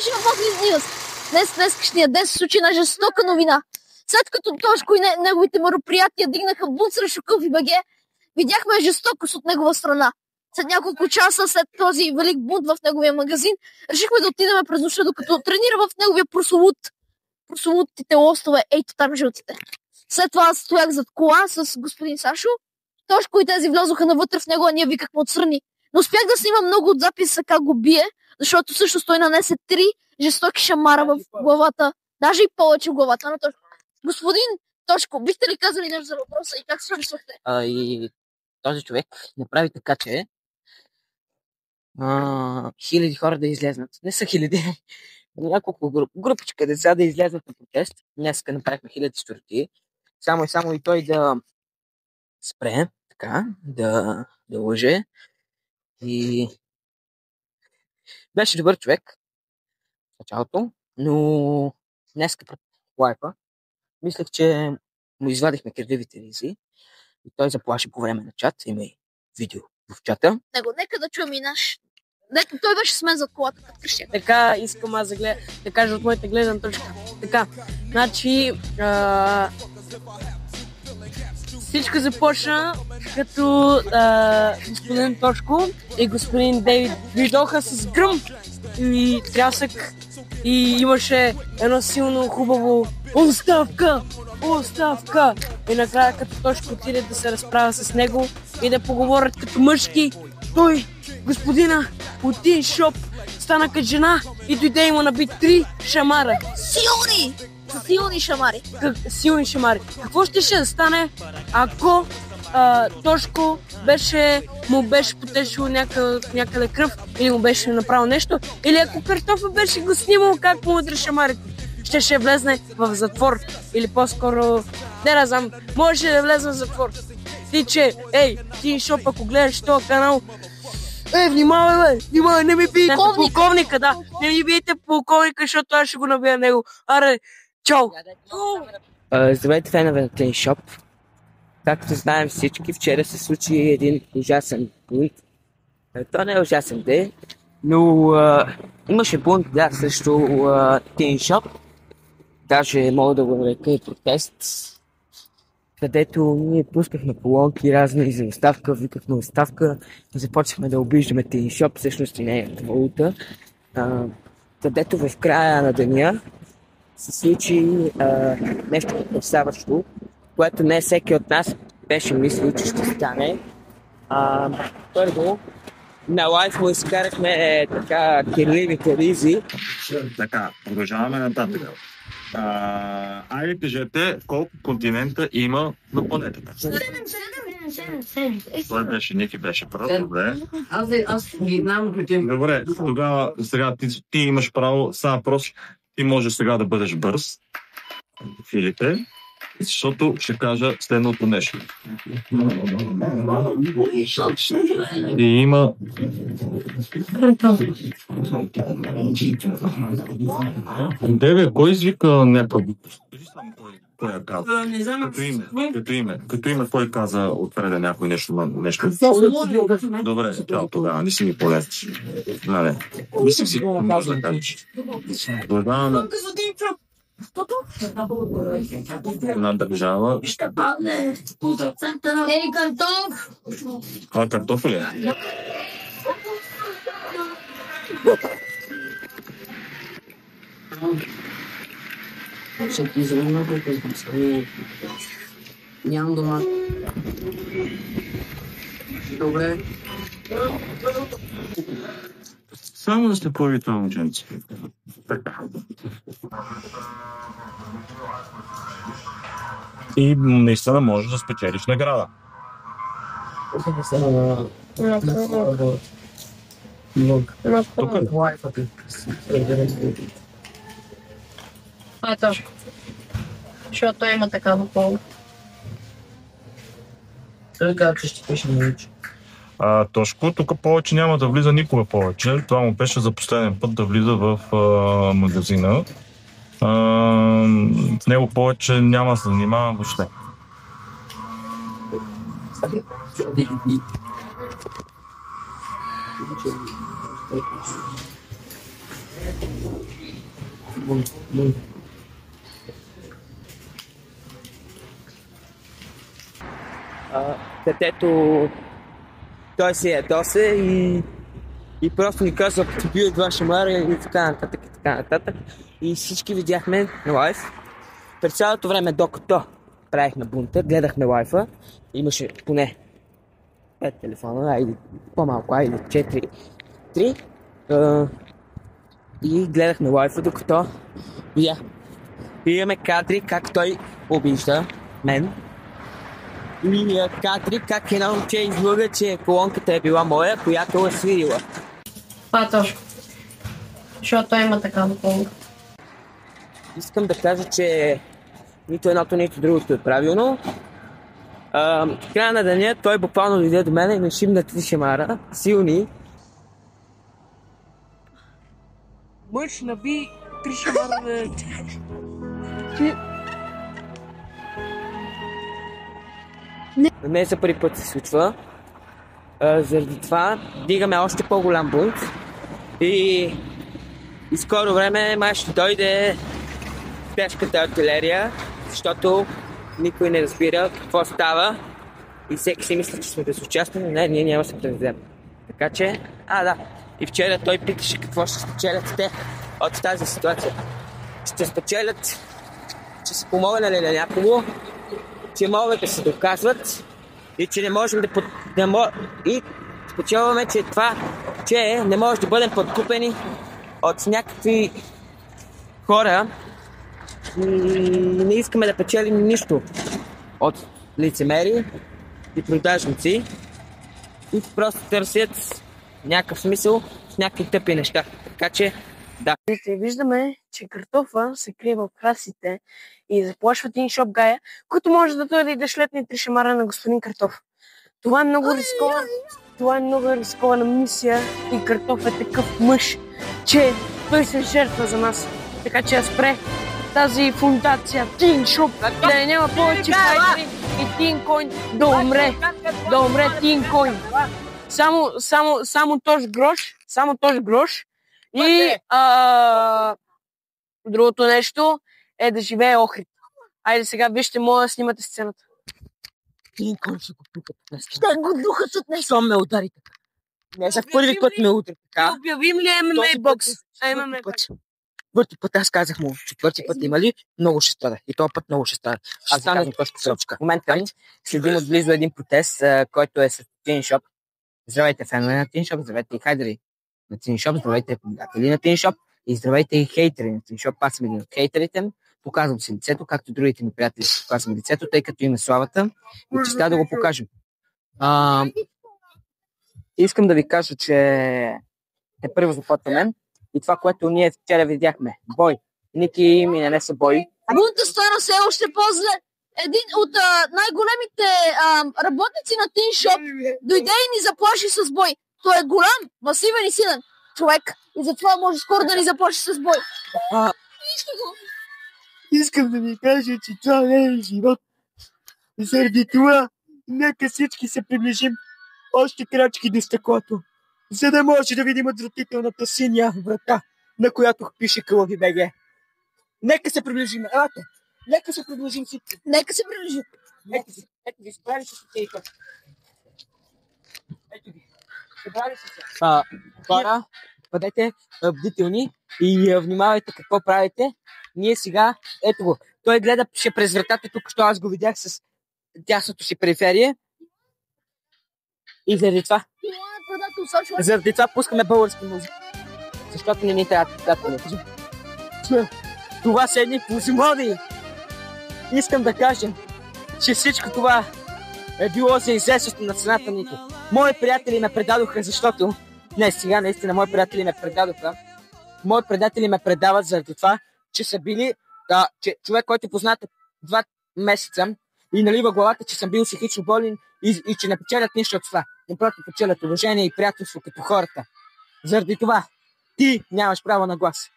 ще има Fox News. Днес се случи една жестока новина. След като Тошко и неговите мероприятия дигнаха бунт срещу Къв БГ, видяхме жестокост от негова страна. След няколко часа след този велик бунт в неговия магазин, решихме да отидем през нощта, докато тренира в неговия прословутите лостове, ейто там жълтите. След това стоях зад кола с господин Сашо. Тошко и тези влязоха навътре в него, а ние викахме отстрани. Но успях да снимам много от записа как го бие, защото също той нанесе 3 жестоки шамара в главата, даже и повече в главата на Тошко. Господин Тошко, бихте ли казали нещо за въпроса и как се чувствахте? И този човек направи така, че хиляди хора да излезнат. Не са хиляди, няколко групичка деца да излезнат на протест. Днеска направихме хиляди строти. Само и той да спре, така, да лъже. И беше добър човек в началото, но днеска пред лайфа мислех, че му извадихме кирливите ризи и той заплаши по време на чат. Има и видео в чата. Нека да чуем и наш. Той беше с мен зад колата като крещя. Така искам аз да кажа от моята гледна точка. Така, значи всичко започна като господин Тошко и господин Дейвид дойдоха с гръм и трясък и имаше едно силно хубаво оставка! И накрая като Тошко отиде да се разправя с него и да поговорят като мъжки, той, господина, от един шоп стана като жена и дойде и му наби 3 шамара. Силни шамари. Силни шамари. Какво ще да стане, ако Тошко му беше потешил някъде кръв или му беше направил нещо, или ако Картофа беше го снимал как му удри шамарите, ще влезне в затвор. Или по-скоро, не знам, може да влезе в затвор. Ти шоп, ако гледаш този канал, внимавай, не ми бийте полковника, да. Не ми бийте полковника, защото аз ще го набия него. Аре, чао! Здравейте, фенове на Clean Shop. Както знаем всички, вчера се случи един ужасен бунт. То не е ужасен ден, но имаше бунт, срещу Clean Shop. Даже мога да го нарека и протест, където ние пускахме колонки разни за оставка, викахме оставка, започнахме да обиждаме Clean Shop, всъщност и нейната валута, където в края на деня се случи нещо потресаващо, което не всеки от нас беше мислил, че ще стане. Първо, на лайф му изкарахме така кирливите ризи. Така, продължаваме нататък. Айде кажете колко континента има на планетата. 7. Той беше, Ники беше прав, добре. Аз ги знам. Добре, тогава сега ти имаш право, само въпрос, ти може сега да бъдеш бърз, Филипе, защото ще кажа следното нещо. И има... Деве, кой извика някакъв? Кой я каза? Не знам. Като име, кой каза отпреда някой нещо? Добре, чао тогава, не си ми полезеш. Мислих си, може да кажеш. Продаваме една държава. Това картофи ли е? Ще ти взема нямам дома. Добре. Само да сте появи това момченце. Така. И наистина можеш да спечелиш награда. Тук. Това е тежко. Защото той има такава пола. Той каза, че ще пише на учи. Тошко, тук повече няма да влиза никога повече. Това му беше за последен път да влиза в магазина. В него повече няма да се занимава въобще. Детето той се ядоса и просто ни казва, като бил два шамара и така нататък и така нататък. И всички видяхме на лайф. През цялото време, докато правихме бунта, гледахме лайфа. Имаше поне 5 телефона, или по-малко, или 4-3. И гледахме лайфа, докато видяхме. И имаме кадри как той обижда мен. И кадри как едно момче излъга, че колонката е била моя, която е свирила. Това е точно. Защото той има такава колонка. Искам да кажа, че нито едното, нито другото е правилно. В края на деня той буквално дойде до мен и ме шибна 3 шамара, силни. Мъж наби 3 шамара На мен за първи път се случва. Заради това дигаме още по-голям бунт. И скоро време май ще дойде тежката артилерия, защото никой не разбира какво става и всеки си мисля, че сме безучастни, но ние няма да се превзем. Така че, да. И вчера той питаше какво ще спечелят те от тази ситуация. Ще спечелят, че са помогнали на някого, че могат да се доказват и че не можем и спечелваме, че това, че не може да бъдем подкупени от някакви хора и не искаме да печелим нищо от лицемери и продажници и просто търсят някакъв смисъл с някакви тъпи неща. Така че, да. Виждаме, че картофа се крие в красите и заплашва един шоп гая, който може да дойде и да шлепне 3 шамара на господин Картоф. Това е много рисковано. Това е много рискована мисия и Картоф е такъв мъж, че той се жертва за нас. Така че спре тази фундация Тин Шоп, да няма повече файтери и Тин Койн да умре. Да умре Тин Койн. Само този грош. И другото нещо е да живее Охрид. Айде сега вижте, моля да снимате сцената. Тин Койн ще го пукат днес. Ще го духат от днес. Що ме удари така? Не, за първи път ме удари така. Обявим ли ММА бокс? Четвърти път аз казах му, четвърти път има ли, много ще страда. И този път много ще страда. Аз казвам точка сръчка. В момента следим отблизо един протест, който е с Тин Шоп. Здравейте фенове на Тин Шоп, здравейте и хайдери на Тин Шоп, здравейте приятели на Тин Шоп и здравейте и хейтери на Тин Шоп. Аз съм един от хейтерите, показвам си лицето, както другите ми приятели показвам лицето, тъй като има славата и честа да го покажем. Искам да ви кажа, че е първо започваме. И това, което ние вчера видяхме. Бой. Ники ми нанесе бой. Бунта стана все още по-зле. Един от най-големите работници на Тин Шоп дойде и ни заплаши с бой. Той е голям, масивен и силен човек. И затова може скоро да ни заплаши с бой. Искам да ви кажа, че това не е живот. Заради това, нека всички се приближим още крачки до стъклото, за да може да видим отвратителната синя врата, на която пише Кръви БГ. Нека се приближим. Елате! Нека се приближим всички. Нека се приближим. Ето ви, справи се с тези точки. Ето ви. Събрали се се. Хора, бъдете бдителни и внимавайте какво правите. Ние сега, ето го, той гледаше през вратата, тук, що аз го видях с дясното си периферия. И заради това пускаме български музика. Защото не ни трябва да това са едни позимоди. Искам да кажа, че всичко това е било за излезството на цената нито. Мои приятели ме предадоха, защото днес сега наистина мои приятели ме предадоха. Мои приятели ме предават заради това, че са били, че човек, който познате 2 месеца и налива главата, че съм бил психично болен и че не печелят нищо от това. Напротив, печелят уважение и приятелство като хората. Заради това ти нямаш право на глас.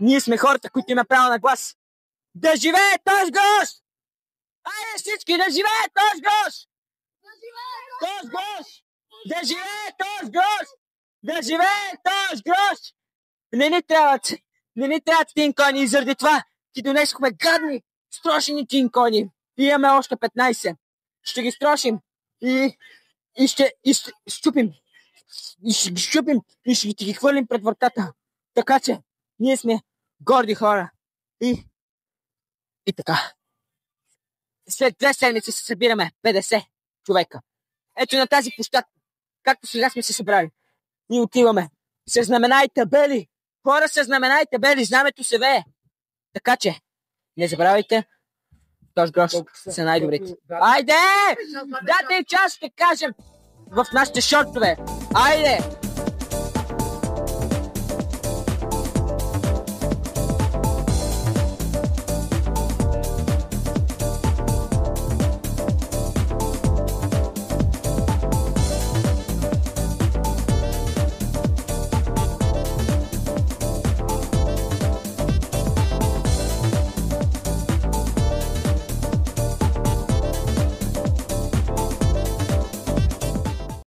Ние сме хората, които имаме право на глас. Да живее този гост! Айде всички, да живее този гост! Този гост! Да живее този гост! Да живее този гост! Не ни трябват тинкони и заради това ти донесохме гадни, строшени тинкони. И имаме още 15. Ще ги строшим и ще щупим. И ще ги щупим и ще ти ги хвърлим пред вратата. Така че ние сме горди хора. И така. След 2 седмици се събираме 50 човека. Ето на тази площадка, както сега сме се събрали. Ние отиваме с знамена и табели. Хора с знамена и табели, знамето се вее. Така че, не забравяйте, Тош Грош са най-добрите. Айде! Дайте час, ще кажем в нашите шортове. Айде!